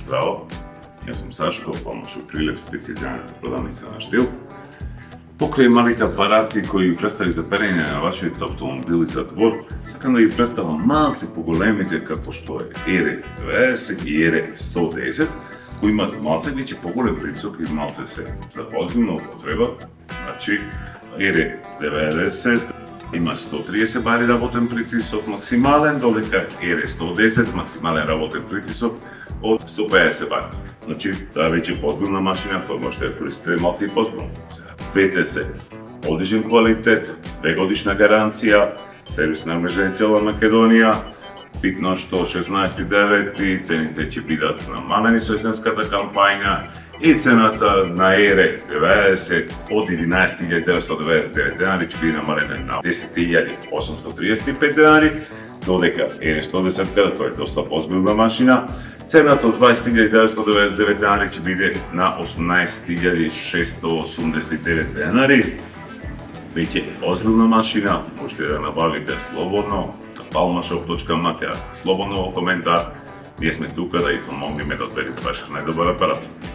Здраво, јас сум Сашко, помошо Прилеп, специјализираната продавница на Штил. Покрај малите апарати кои представи за перење на вашите автомобили за двор, сакам да ги представам малци поголемите како што е ERE90 и ERE110, кои имаат малце веќе поголем притисок и малце се за озбилна употреба. Значи, ERE90 има 130 бари работен притисок максимален, додека ERE110 максимален работен притисок од 150 бари. Значи, таа веќе позбилна машина, која можете да користите малци и позбилно. Двете се одличен квалитет, 2 годишна гаранција, сервисна мрежа и цела Македонија. Битно што 16.9 цените ќе бидат намалени со есенската кампања и цената на ERE90 од 11.999 денари ќе биде намалена на 10.835 денари, додека ERE110, која е доста позбилна машина, цената од 20.999 денари ќе биде на 18.689 денари. Веќе озбилна машина, можете да набавите слободно на palmashop.mk, слободно во коментар. Ние сме тука да ви помогнеме да одберете вашиот најдобар апарат.